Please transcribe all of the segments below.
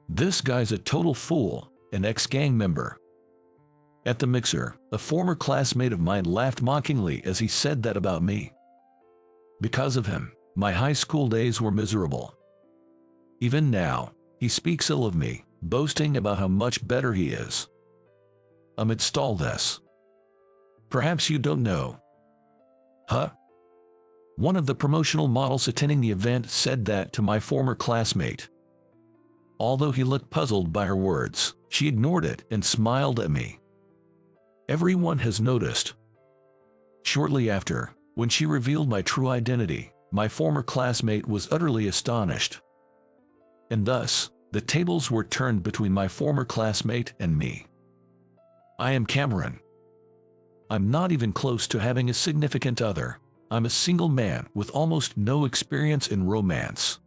This guy's a total fool, an ex-gang member. At the mixer, a former classmate of mine laughed mockingly as he said that about me. Because of him, my high school days were miserable. Even now, he speaks ill of me, boasting about how much better he is. Amidst all this, perhaps you don't know. Huh? One of the promotional models attending the event said that to my former classmate. Although he looked puzzled by her words, she ignored it and smiled at me. Everyone has noticed. Shortly after, when she revealed my true identity, my former classmate was utterly astonished. And thus, the tables were turned between my former classmate and me. I am Cameron. I'm not even close to having a significant other. I'm a single man with almost no experience in romance.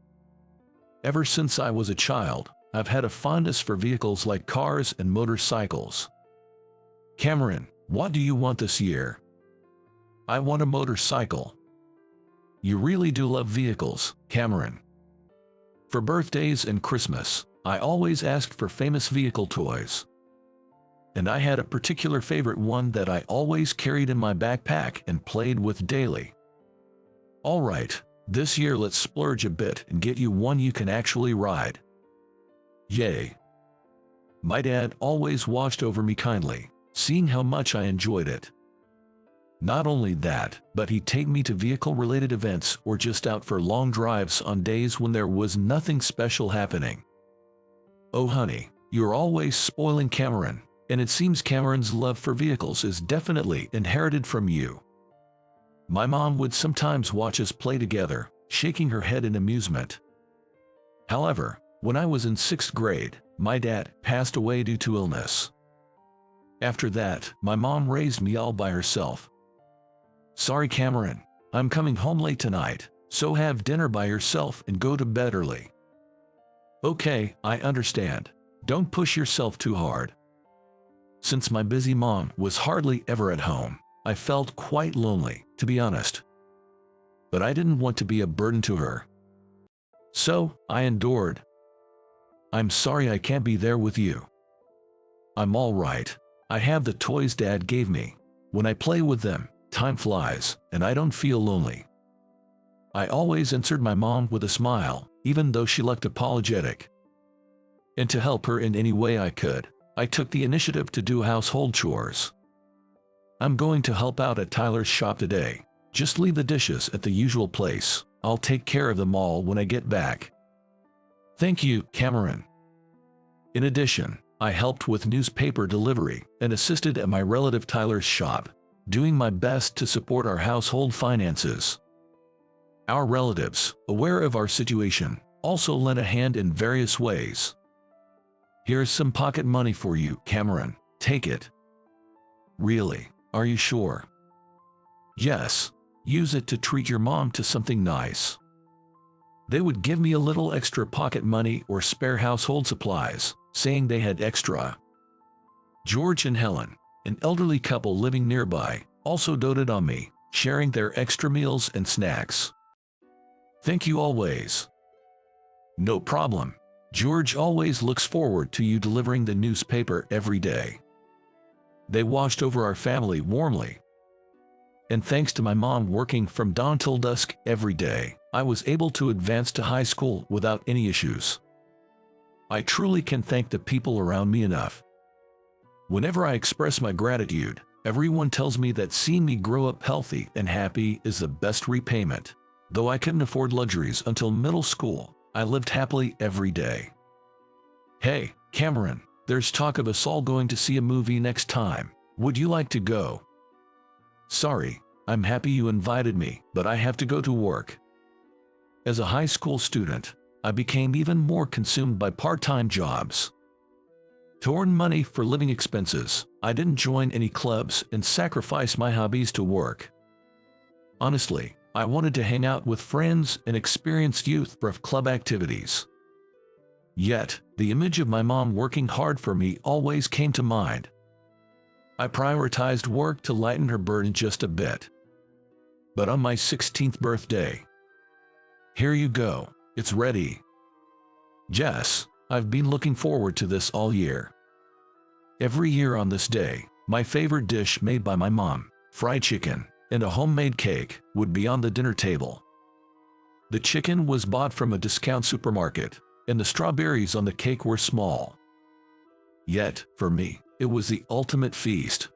Ever since I was a child, I've had a fondness for vehicles like cars and motorcycles. Cameron, what do you want this year? I want a motorcycle. You really do love vehicles, Cameron. For birthdays and Christmas, I always asked for famous vehicle toys. And I had a particular favorite one that I always carried in my backpack and played with daily. All right, this year let's splurge a bit and get you one you can actually ride. Yay. My dad always watched over me kindly, seeing how much I enjoyed it. Not only that, but he'd take me to vehicle-related events or just out for long drives on days when there was nothing special happening. Oh honey, you're always spoiling Cameron, and it seems Cameron's love for vehicles is definitely inherited from you. My mom would sometimes watch us play together, shaking her head in amusement. However, when I was in 6th grade, my dad passed away due to illness. After that, my mom raised me all by herself. Sorry Cameron, I'm coming home late tonight, so have dinner by yourself and go to bed early. Okay, I understand. Don't push yourself too hard. Since my busy mom was hardly ever at home, I felt quite lonely, to be honest. But I didn't want to be a burden to her. So, I endured. I'm sorry I can't be there with you. I'm all right. I have the toys Dad gave me. When I play with them, time flies, and I don't feel lonely. I always answered my mom with a smile, even though she looked apologetic. And to help her in any way I could, I took the initiative to do household chores. I'm going to help out at Tyler's shop today. Just leave the dishes at the usual place. I'll take care of them all when I get back. Thank you, Cameron. In addition, I helped with newspaper delivery and assisted at my relative Tyler's shop, doing my best to support our household finances. Our relatives, aware of our situation, also lent a hand in various ways. Here's some pocket money for you, Cameron. Take it. Really? Are you sure? Yes. Use it to treat your mom to something nice. They would give me a little extra pocket money or spare household supplies, saying they had extra. George and Helen, an elderly couple living nearby, also doted on me, sharing their extra meals and snacks. Thank you always. No problem. George always looks forward to you delivering the newspaper every day. They watched over our family warmly. And thanks to my mom working from dawn till dusk every day, I was able to advance to high school without any issues. I truly can thank the people around me enough. Whenever I express my gratitude, everyone tells me that seeing me grow up healthy and happy is the best repayment. Though I couldn't afford luxuries until middle school, I lived happily every day. Hey, Cameron, there's talk of us all going to see a movie next time. Would you like to go? Sorry, I'm happy you invited me, but I have to go to work. As a high school student, I became even more consumed by part-time jobs. To earn money for living expenses, I didn't join any clubs and sacrifice my hobbies to work. Honestly, I wanted to hang out with friends and experienced youth for club activities. Yet, the image of my mom working hard for me always came to mind. I prioritized work to lighten her burden just a bit. But on my 16th birthday, here you go, it's ready. Jess, I've been looking forward to this all year. Every year on this day, my favorite dish made by my mom, fried chicken, and a homemade cake, would be on the dinner table. The chicken was bought from a discount supermarket, and the strawberries on the cake were small. Yet, for me, it was the ultimate feast.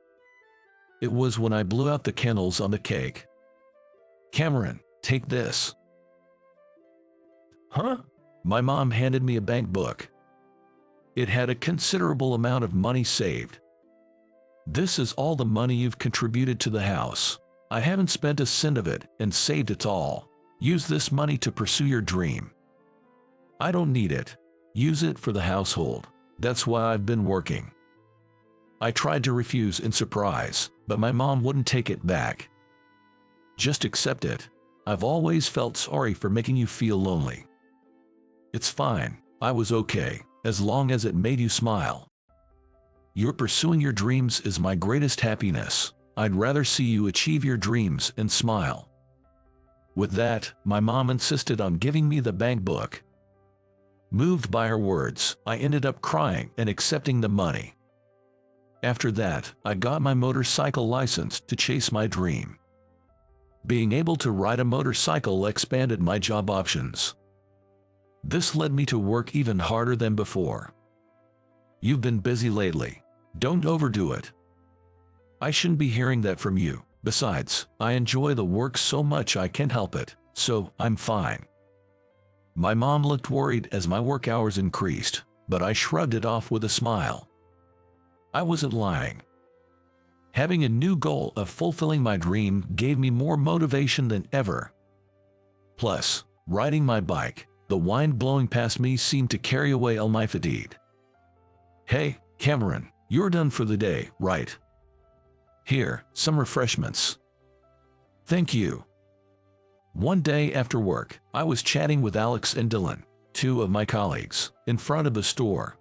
It was when I blew out the candles on the cake. "Cameron, take this." "Huh?" My mom handed me a bank book. It had a considerable amount of money saved. "This is all the money you've contributed to the house. I haven't spent a cent of it and saved it all. Use this money to pursue your dream." "I don't need it. Use it for the household. That's why I've been working." I tried to refuse in surprise, but my mom wouldn't take it back. "Just accept it. I've always felt sorry for making you feel lonely. It's fine. I was okay, as long as it made you smile. You're pursuing your dreams is my greatest happiness. I'd rather see you achieve your dreams and smile." With that, my mom insisted on giving me the bank book. Moved by her words, I ended up crying and accepting the money. After that, I got my motorcycle license to chase my dream. Being able to ride a motorcycle expanded my job options. This led me to work even harder than before. "You've been busy lately. Don't overdo it." I shouldn't be hearing that from you. Besides, I enjoy the work so much I can't help it, so I'm fine. My mom looked worried as my work hours increased, but I shrugged it off with a smile. I wasn't lying. Having a new goal of fulfilling my dream gave me more motivation than ever. Plus, riding my bike, the wind blowing past me seemed to carry away all my fatigue. "Hey, Cameron, you're done for the day, right? Here, some refreshments." "Thank you." One day after work, I was chatting with Alex and Dylan, two of my colleagues, in front of the store.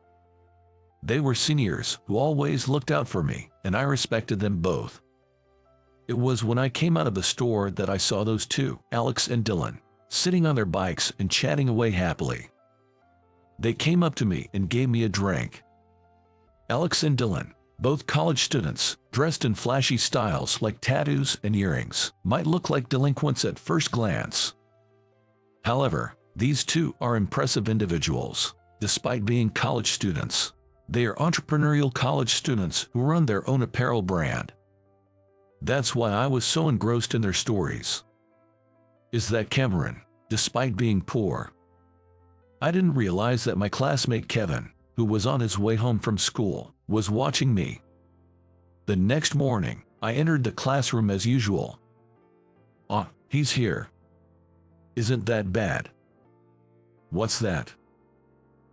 They were seniors who always looked out for me, and I respected them both. It was when I came out of the store that I saw those two, Alex and Dylan, sitting on their bikes and chatting away happily. They came up to me and gave me a drink. Alex and Dylan, both college students, dressed in flashy styles like tattoos and earrings, might look like delinquents at first glance. However, these two are impressive individuals. Despite being college students, they are entrepreneurial college students who run their own apparel brand. That's why I was so engrossed in their stories. Is that Cameron, despite being poor? I didn't realize that my classmate Kevin, who was on his way home from school, was watching me. The next morning, I entered the classroom as usual. "Ah, he's here. Isn't that bad?" "What's that?"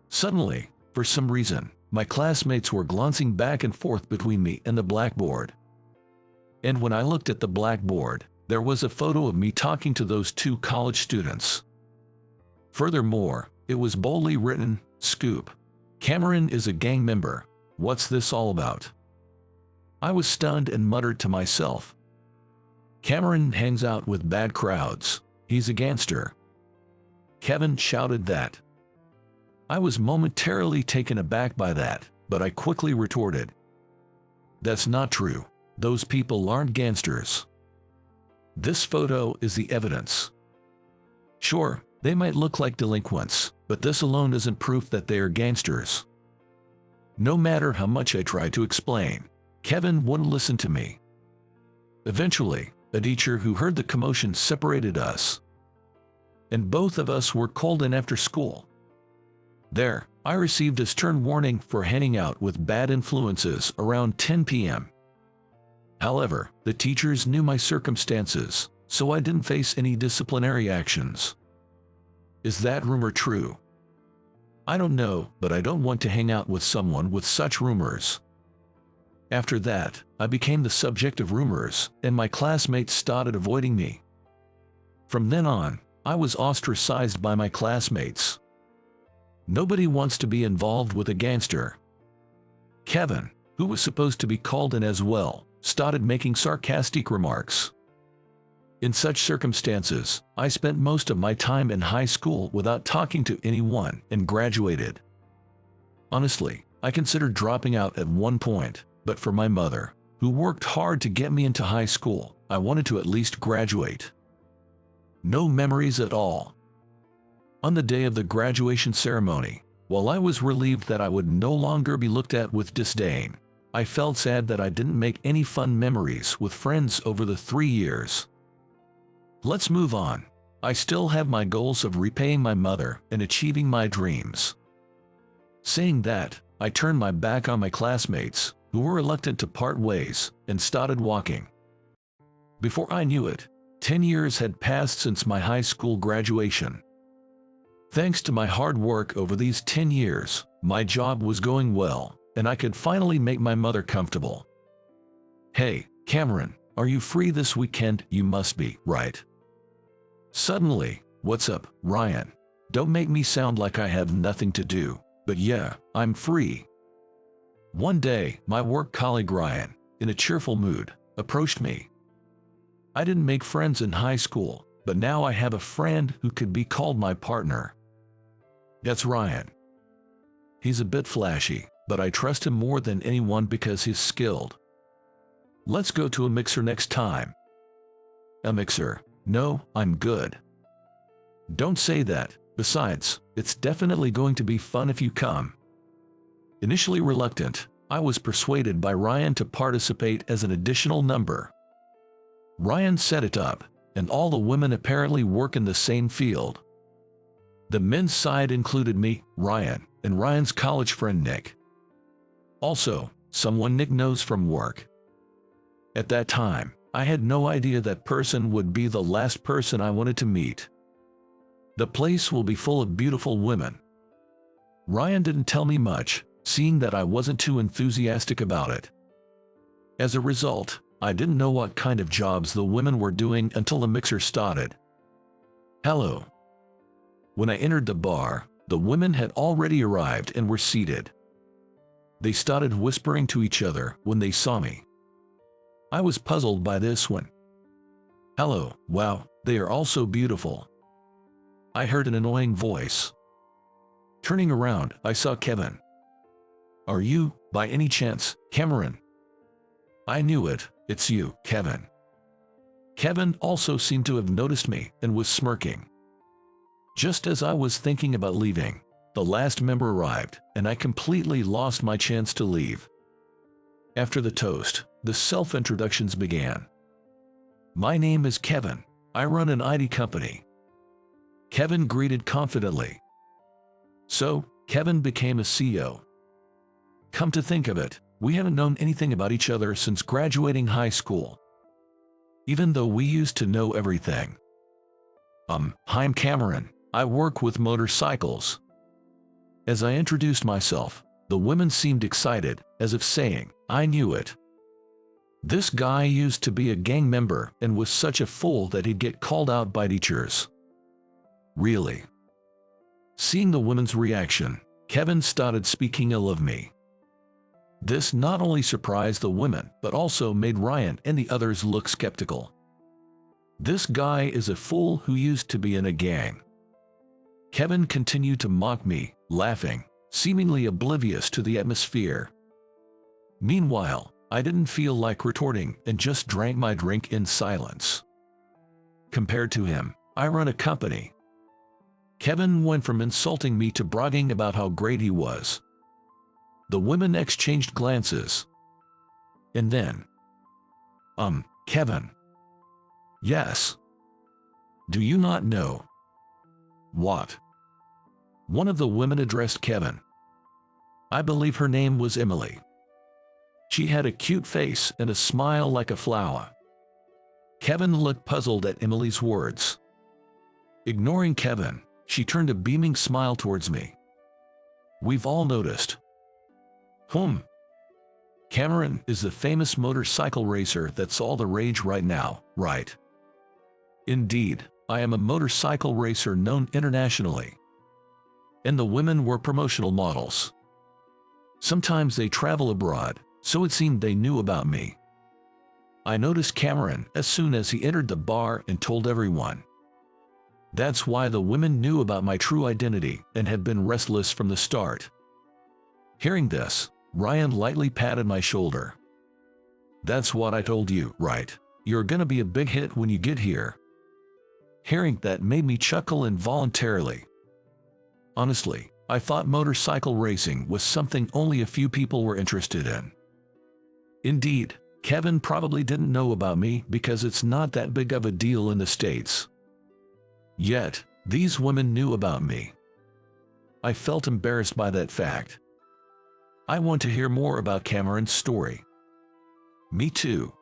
Suddenly, for some reason, my classmates were glancing back and forth between me and the blackboard. And when I looked at the blackboard, there was a photo of me talking to those two college students. Furthermore, it was boldly written, "Scoop. Cameron is a gang member. What's this all about?" I was stunned and muttered to myself, "Cameron hangs out with bad crowds. He's a gangster." Kevin shouted that. I was momentarily taken aback by that, but I quickly retorted, "That's not true. Those people aren't gangsters. This photo is the evidence. Sure, they might look like delinquents, but this alone isn't proof that they are gangsters." No matter how much I tried to explain, Kevin wouldn't listen to me. Eventually, a teacher who heard the commotion separated us, and both of us were called in after school. There, I received a stern warning for hanging out with bad influences around 10 p.m. However, the teachers knew my circumstances, so I didn't face any disciplinary actions. Is that rumor true? I don't know, but I don't want to hang out with someone with such rumors. After that, I became the subject of rumors, and my classmates started avoiding me. From then on, I was ostracized by my classmates. Nobody wants to be involved with a gangster. Kevin, who was supposed to be called in as well, started making sarcastic remarks. In such circumstances, I spent most of my time in high school without talking to anyone and graduated. Honestly, I considered dropping out at one point, but for my mother, who worked hard to get me into high school, I wanted to at least graduate. No memories at all. On the day of the graduation ceremony, while I was relieved that I would no longer be looked at with disdain, I felt sad that I didn't make any fun memories with friends over the 3 years. Let's move on. I still have my goals of repaying my mother and achieving my dreams. Saying that, I turned my back on my classmates, who were reluctant to part ways, and started walking. Before I knew it, 10 years had passed since my high school graduation. Thanks to my hard work over these 10 years, my job was going well, and I could finally make my mother comfortable. "Hey, Cameron, are you free this weekend?" "You must be, right?" Suddenly, "What's up, Ryan? Don't make me sound like I have nothing to do, but yeah, I'm free." One day, my work colleague Ryan, in a cheerful mood, approached me. I didn't make friends in high school, but now I have a friend who could be called my partner. That's Ryan. He's a bit flashy, but I trust him more than anyone because he's skilled. "Let's go to a mixer next time." "A mixer? No, I'm good." "Don't say that. Besides, it's definitely going to be fun if you come." Initially reluctant, I was persuaded by Ryan to participate as an additional number. Ryan set it up, and all the women apparently work in the same field. The men's side included me, Ryan, and Ryan's college friend Nick. Also, someone Nick knows from work. At that time, I had no idea that person would be the last person I wanted to meet. The place will be full of beautiful women. Ryan didn't tell me much, seeing that I wasn't too enthusiastic about it. As a result, I didn't know what kind of jobs the women were doing until the mixer started. "Hello." When I entered the bar, the women had already arrived and were seated. They started whispering to each other when they saw me. I was puzzled by this one. "Hello, wow, they are all so beautiful." I heard an annoying voice. Turning around, I saw Kevin. "Are you, by any chance, Cameron?" "I knew it, it's you, Kevin." Kevin also seemed to have noticed me and was smirking. Just as I was thinking about leaving, the last member arrived, and I completely lost my chance to leave. After the toast, the self-introductions began. "My name is Kevin. I run an IT company." Kevin greeted confidently. So, Kevin became a CEO. Come to think of it, we haven't known anything about each other since graduating high school. Even though we used to know everything. "Hi, I'm Cameron. I work with motorcycles." As I introduced myself, the women seemed excited, as if saying, "I knew it. This guy used to be a gang member and was such a fool that he'd get called out by teachers." Really? Seeing the women's reaction, Kevin started speaking ill of me. This not only surprised the women, but also made Ryan and the others look skeptical. This guy is a fool who used to be in a gang. Kevin continued to mock me, laughing, seemingly oblivious to the atmosphere. Meanwhile, I didn't feel like retorting and just drank my drink in silence. Compared to him, I run a company. Kevin went from insulting me to bragging about how great he was. The women exchanged glances. And then, Kevin. Yes. Do you not know? What? One of the women addressed Kevin. I believe her name was Emily. She had a cute face and a smile like a flower. Kevin looked puzzled at Emily's words. Ignoring Kevin, she turned a beaming smile towards me. We've all noticed. Cameron is the famous motorcycle racer that's all the rage right now, right? Indeed, I am a motorcycle racer known internationally. And the women were promotional models. Sometimes they travel abroad, so it seemed they knew about me. I noticed Cameron as soon as he entered the bar and told everyone. That's why the women knew about my true identity and had been restless from the start. Hearing this, Ryan lightly patted my shoulder. "That's what I told you, right? You're gonna be a big hit when you get here." Hearing that made me chuckle involuntarily. Honestly, I thought motorcycle racing was something only a few people were interested in. Indeed, Kevin probably didn't know about me because it's not that big of a deal in the States. Yet, these women knew about me. I felt embarrassed by that fact. I want to hear more about Cameron's story. Me too.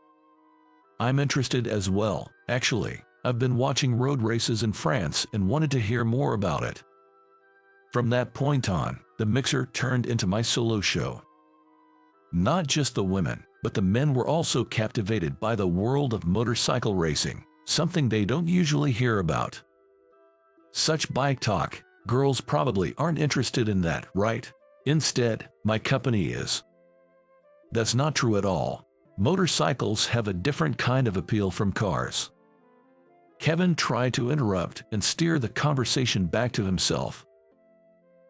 I'm interested as well, actually. I've been watching road races in France and wanted to hear more about it. From that point on, the mixer turned into my solo show. Not just the women, but the men were also captivated by the world of motorcycle racing, something they don't usually hear about. Such bike talk, girls probably aren't interested in that, right? Instead, my company is. That's not true at all. Motorcycles have a different kind of appeal from cars. Kevin tried to interrupt and steer the conversation back to himself.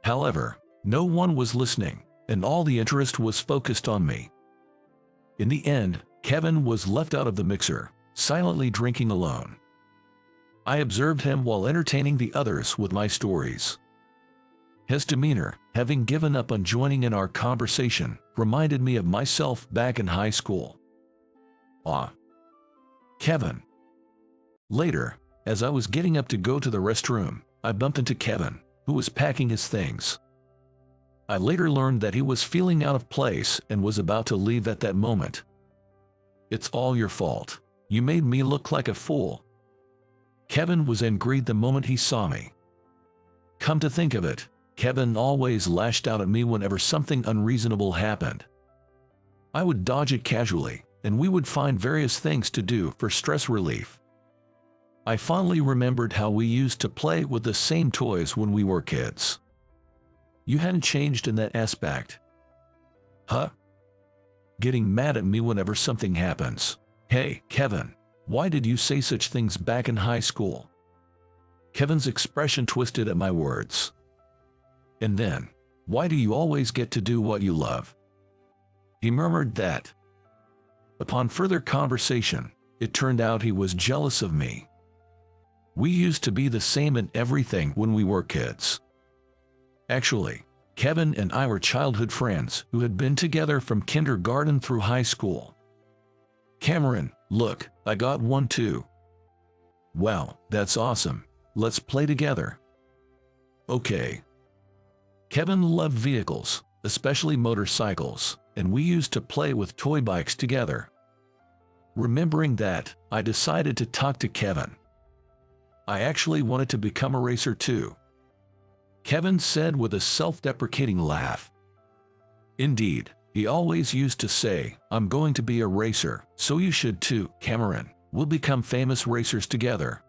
However, no one was listening, and all the interest was focused on me. In the end, Kevin was left out of the mixer, silently drinking alone. I observed him while entertaining the others with my stories. His demeanor, having given up on joining in our conversation, reminded me of myself back in high school. Kevin. Later, as I was getting up to go to the restroom, I bumped into Kevin, who was packing his things. I later learned that he was feeling out of place and was about to leave at that moment. "It's all your fault. You made me look like a fool." Kevin was angry the moment he saw me. Come to think of it, Kevin always lashed out at me whenever something unreasonable happened. I would dodge it casually, and we would find various things to do for stress relief. I fondly remembered how we used to play with the same toys when we were kids. You hadn't changed in that aspect. Huh? Getting mad at me whenever something happens. Hey, Kevin, why did you say such things back in high school? Kevin's expression twisted at my words. And then, why do you always get to do what you love? He murmured that. Upon further conversation, it turned out he was jealous of me. We used to be the same in everything when we were kids. Actually, Kevin and I were childhood friends who had been together from kindergarten through high school. Cameron, look, I got one too. Wow, that's awesome. Let's play together. Okay. Kevin loved vehicles, especially motorcycles, and we used to play with toy bikes together. Remembering that, I decided to talk to Kevin. I actually wanted to become a racer too. Kevin said with a self-deprecating laugh. Indeed, he always used to say, "I'm going to be a racer, so you should too, Cameron. We'll become famous racers together."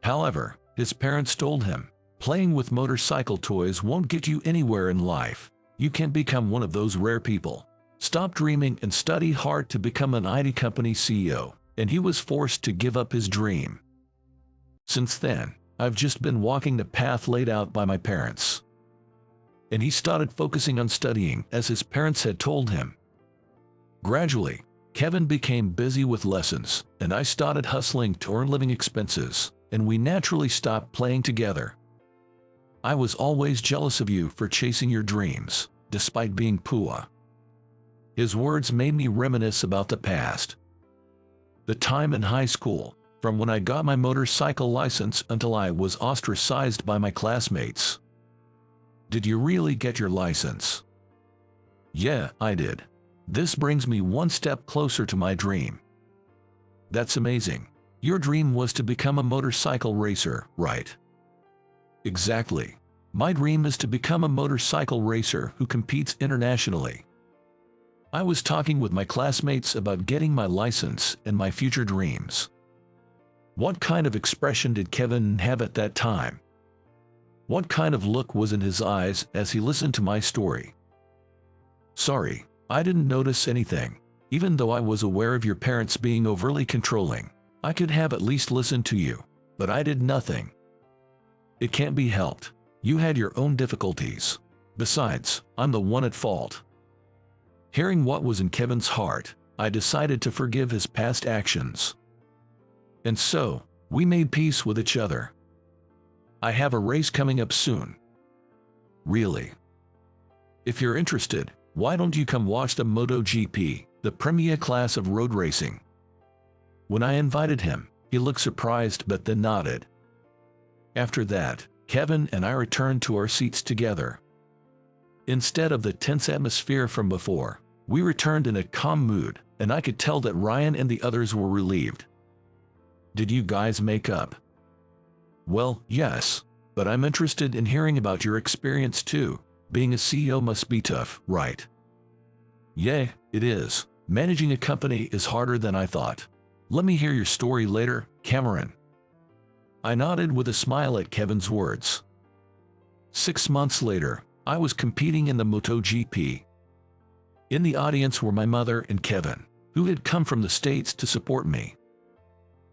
However, his parents told him, "Playing with motorcycle toys won't get you anywhere in life. You can't become one of those rare people. Stop dreaming and study hard to become an IT company CEO," and he was forced to give up his dream. Since then, I've just been walking the path laid out by my parents. And he started focusing on studying as his parents had told him. Gradually, Kevin became busy with lessons, and I started hustling to earn living expenses, and we naturally stopped playing together. I was always jealous of you for chasing your dreams, despite being poor. His words made me reminisce about the past. The time in high school, from when I got my motorcycle license until I was ostracized by my classmates. Did you really get your license? Yeah, I did. This brings me one step closer to my dream. That's amazing. Your dream was to become a motorcycle racer, right? Exactly. My dream is to become a motorcycle racer who competes internationally. I was talking with my classmates about getting my license and my future dreams. What kind of expression did Kevin have at that time? What kind of look was in his eyes as he listened to my story? Sorry, I didn't notice anything. Even though I was aware of your parents being overly controlling, I could have at least listened to you, but I did nothing. It can't be helped. You had your own difficulties. Besides, I'm the one at fault. Hearing what was in Kevin's heart, I decided to forgive his past actions. And so, we made peace with each other. I have a race coming up soon. Really? If you're interested, why don't you come watch the MotoGP, the premier class of road racing? When I invited him, he looked surprised but then nodded. After that, Kevin and I returned to our seats together. Instead of the tense atmosphere from before, we returned in a calm mood, and I could tell that Ryan and the others were relieved. Did you guys make up? Well, yes, but I'm interested in hearing about your experience too. Being a CEO must be tough, right? Yeah, it is. Managing a company is harder than I thought. Let me hear your story later, Cameron. I nodded with a smile at Kevin's words. 6 months later, I was competing in the MotoGP. In the audience were my mother and Kevin, who had come from the States to support me.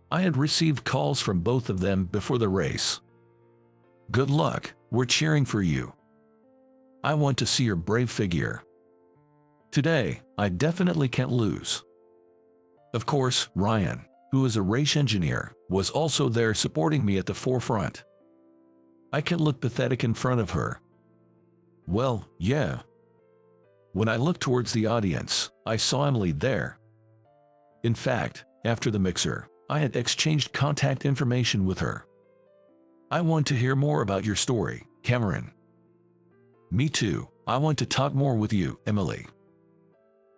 I had received calls from both of them before the race. Good luck, we're cheering for you. I want to see your brave figure. Today, I definitely can't lose. Of course, Ryan, who is a race engineer, was also there supporting me at the forefront. I can't look pathetic in front of her. Well, yeah. When I looked towards the audience, I saw Emily there. In fact, after the mixer, I had exchanged contact information with her. I want to hear more about your story, Cameron. Me too, I want to talk more with you, Emily.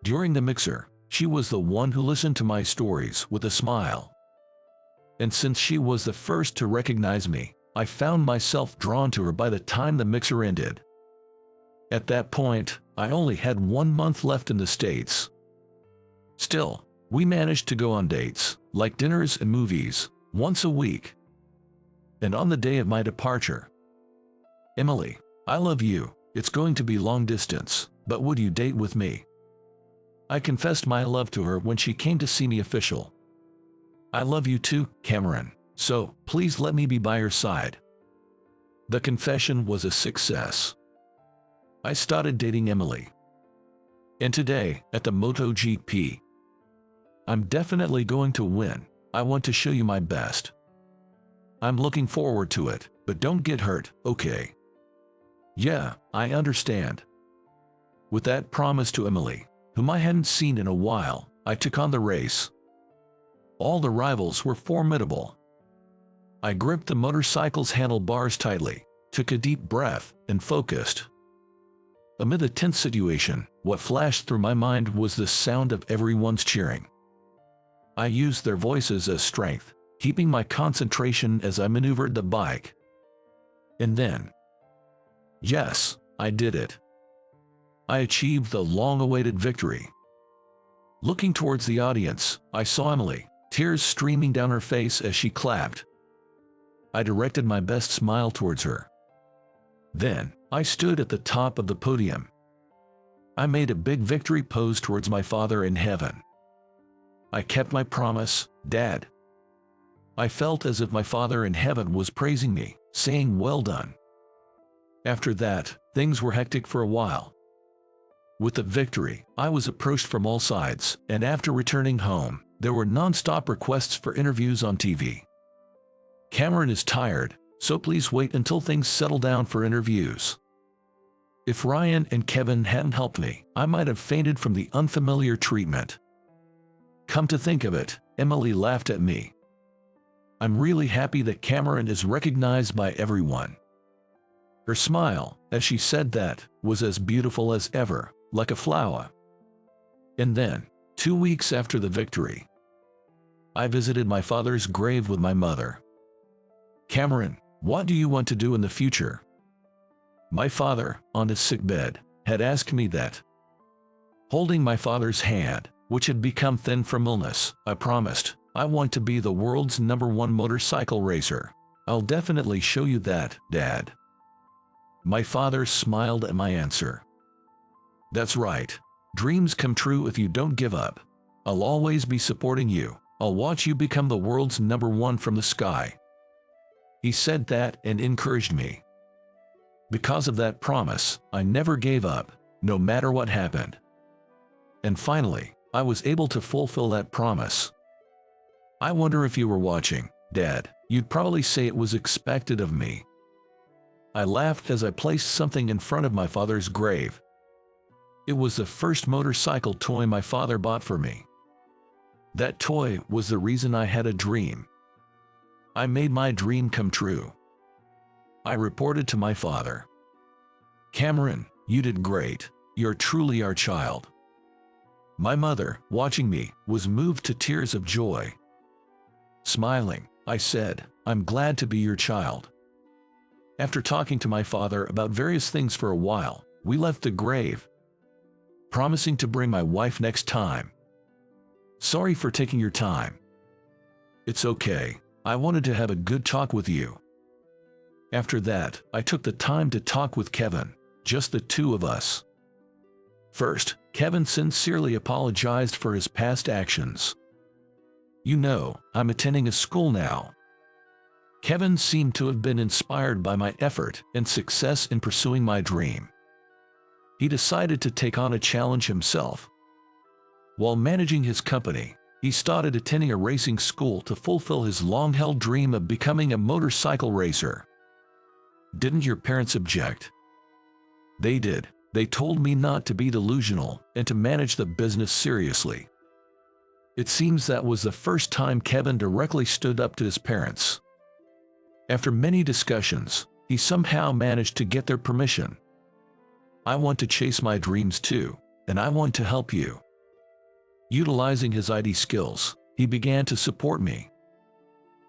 During the mixer, she was the one who listened to my stories with a smile. And since she was the first to recognize me, I found myself drawn to her by the time the mixer ended. At that point, I only had 1 month left in the States. Still, we managed to go on dates, like dinners and movies, once a week. And on the day of my departure, Emily, I love you, it's going to be long distance, but would you date with me? I confessed my love to her when she came to see me official. I love you too, Cameron, so please let me be by your side. The confession was a success. I started dating Emily. And today, at the MotoGP, I'm definitely going to win. I want to show you my best. I'm looking forward to it, but don't get hurt, okay? Yeah, I understand. With that promise to Emily, whom I hadn't seen in a while, I took on the race. All the rivals were formidable. I gripped the motorcycle's handlebars tightly, took a deep breath, and focused. Amid the tense situation, what flashed through my mind was the sound of everyone's cheering. I used their voices as strength, keeping my concentration as I maneuvered the bike. And then, yes, I did it. I achieved the long-awaited victory. Looking towards the audience, I saw Emily, tears streaming down her face as she clapped. I directed my best smile towards her. Then, I stood at the top of the podium. I made a big victory pose towards my Father in heaven. I kept my promise, Dad. I felt as if my Father in heaven was praising me, saying well done. After that, things were hectic for a while. With the victory, I was approached from all sides, and after returning home, there were non-stop requests for interviews on TV. Cameron is tired, so please wait until things settle down for interviews. If Ryan and Kevin hadn't helped me, I might have fainted from the unfamiliar treatment. Come to think of it, Emily laughed at me. I'm really happy that Cameron is recognized by everyone. Her smile, as she said that, was as beautiful as ever, like a flower. And then, 2 weeks after the victory, I visited my father's grave with my mother. Cameron, what do you want to do in the future? My father, on his sickbed, had asked me that. Holding my father's hand, which had become thin from illness, I promised, I want to be the world's #1 motorcycle racer. I'll definitely show you that, Dad. My father smiled at my answer. That's right. Dreams come true if you don't give up. I'll always be supporting you. I'll watch you become the world's #1 from the sky. He said that and encouraged me. Because of that promise, I never gave up, no matter what happened. And finally, I was able to fulfill that promise. I wonder if you were watching, Dad, you'd probably say it was expected of me. I laughed as I placed something in front of my father's grave. It was the first motorcycle toy my father bought for me. That toy was the reason I had a dream. I made my dream come true. I reported to my father. Cameron, you did great. You're truly our child. My mother, watching me, was moved to tears of joy. Smiling, I said, I'm glad to be your child. After talking to my father about various things for a while, we left the grave, promising to bring my wife next time. Sorry for taking your time. It's okay. I wanted to have a good talk with you. After that, I took the time to talk with Kevin, just the two of us. First, Kevin sincerely apologized for his past actions. You know, I'm attending a school now. Kevin seemed to have been inspired by my effort and success in pursuing my dream. He decided to take on a challenge himself. While managing his company, he started attending a racing school to fulfill his long-held dream of becoming a motorcycle racer. Didn't your parents object? They did. They told me not to be delusional and to manage the business seriously. It seems that was the first time Kevin directly stood up to his parents. After many discussions, he somehow managed to get their permission. I want to chase my dreams too, and I want to help you. Utilizing his IT skills, he began to support me.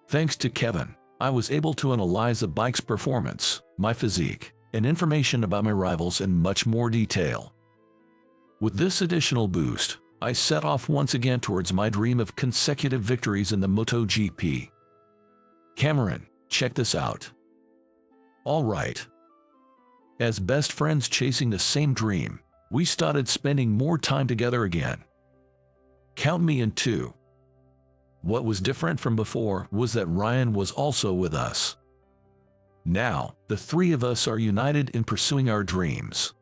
Thanks to Kevin, I was able to analyze the bike's performance, my physique, and information about my rivals in much more detail. With this additional boost, I set off once again towards my dream of consecutive victories in the MotoGP. Cameron, check this out. All right. As best friends chasing the same dream, we started spending more time together again. Count me in too. What was different from before was that Ryan was also with us. Now, the three of us are united in pursuing our dreams.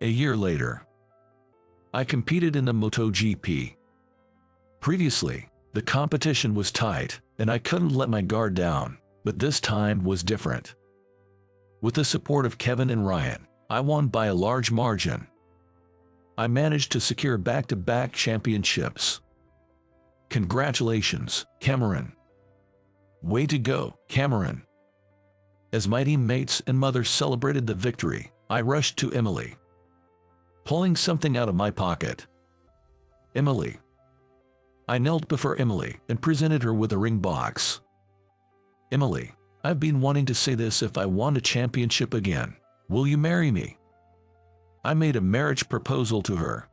A year later, I competed in the MotoGP. Previously, the competition was tight, and I couldn't let my guard down, but this time was different. With the support of Kevin and Ryan, I won by a large margin. I managed to secure back-to-back championships. Congratulations, Cameron. Way to go, Cameron. As my teammates and mother celebrated the victory, I rushed to Emily, pulling something out of my pocket. Emily. I knelt before Emily and presented her with a ring box. Emily, I've been wanting to say this: if I won a championship again, will you marry me? I made a marriage proposal to her.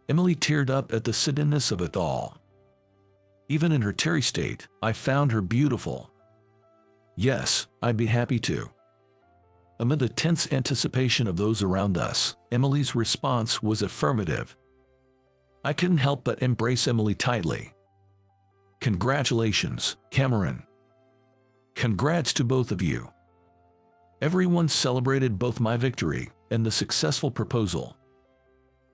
Emily teared up at the suddenness of it all. Even in her teary state, I found her beautiful. Yes, I'd be happy to. Amid the tense anticipation of those around us, Emily's response was affirmative. I couldn't help but embrace Emily tightly. Congratulations, Cameron. Congrats to both of you. Everyone celebrated both my victory and the successful proposal.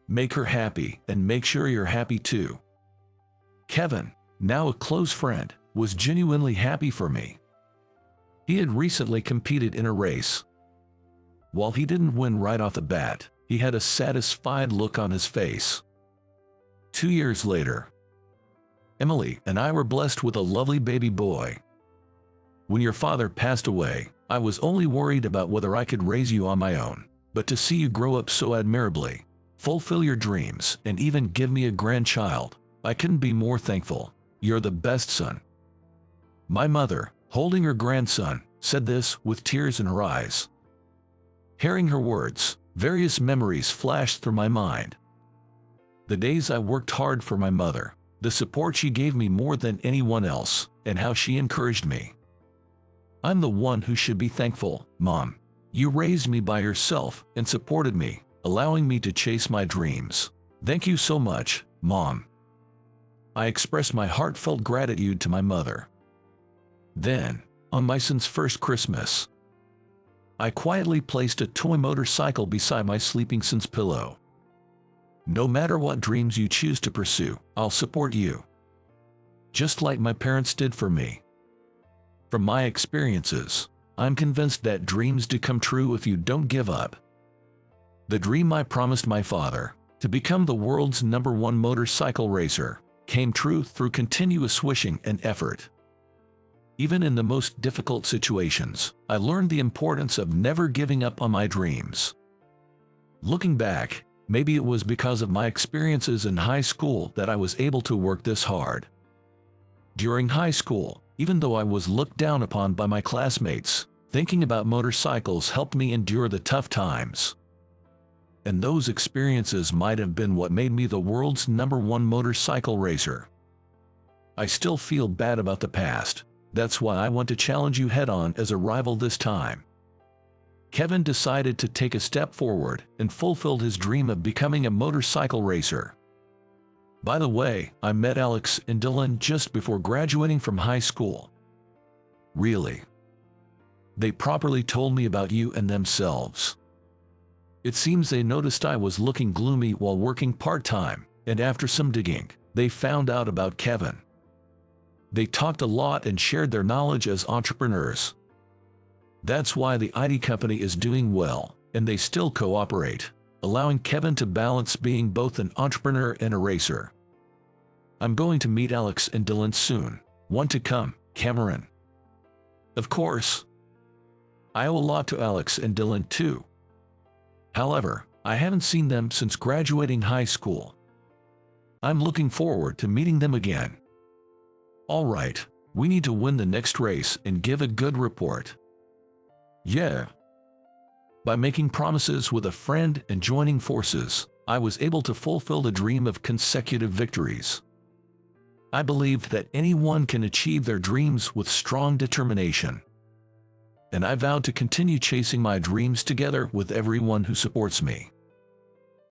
Make her happy and make sure you're happy too. Kevin, now a close friend, was genuinely happy for me. He had recently competed in a race. While he didn't win right off the bat, he had a satisfied look on his face. 2 years later, Emily and I were blessed with a lovely baby boy. When your father passed away, I was only worried about whether I could raise you on my own, but to see you grow up so admirably, fulfill your dreams, and even give me a grandchild, I couldn't be more thankful. You're the best son. My mother, holding her grandson, said this with tears in her eyes. Hearing her words, various memories flashed through my mind. The days I worked hard for my mother, the support she gave me more than anyone else, and how she encouraged me. I'm the one who should be thankful, Mom. You raised me by yourself and supported me, allowing me to chase my dreams. Thank you so much, Mom. I expressed my heartfelt gratitude to my mother. Then, on my son's first Christmas, I quietly placed a toy motorcycle beside my sleeping son's pillow. No matter what dreams you choose to pursue, I'll support you. Just like my parents did for me. From my experiences, I'm convinced that dreams do come true if you don't give up. The dream I promised my father, to become the world's #1 motorcycle racer, came true through continuous wishing and effort. Even in the most difficult situations, I learned the importance of never giving up on my dreams. Looking back, maybe it was because of my experiences in high school that I was able to work this hard. During high school, even though I was looked down upon by my classmates, thinking about motorcycles helped me endure the tough times. And those experiences might have been what made me the world's #1 motorcycle racer. I still feel bad about the past. That's why I want to challenge you head-on as a rival this time. Kevin decided to take a step forward and fulfilled his dream of becoming a motorcycle racer. By the way, I met Alex and Dylan just before graduating from high school. Really? They properly told me about you and themselves. It seems they noticed I was looking gloomy while working part-time, and after some digging, they found out about Kevin. They talked a lot and shared their knowledge as entrepreneurs. That's why the IT company is doing well, and they still cooperate, allowing Kevin to balance being both an entrepreneur and a racer. I'm going to meet Alex and Dylan soon. Want to come, Cameron? Of course. I owe a lot to Alex and Dylan too. However, I haven't seen them since graduating high school. I'm looking forward to meeting them again. All right, we need to win the next race and give a good report. Yeah. By making promises with a friend and joining forces, I was able to fulfill the dream of consecutive victories. I believed that anyone can achieve their dreams with strong determination. And I vowed to continue chasing my dreams together with everyone who supports me.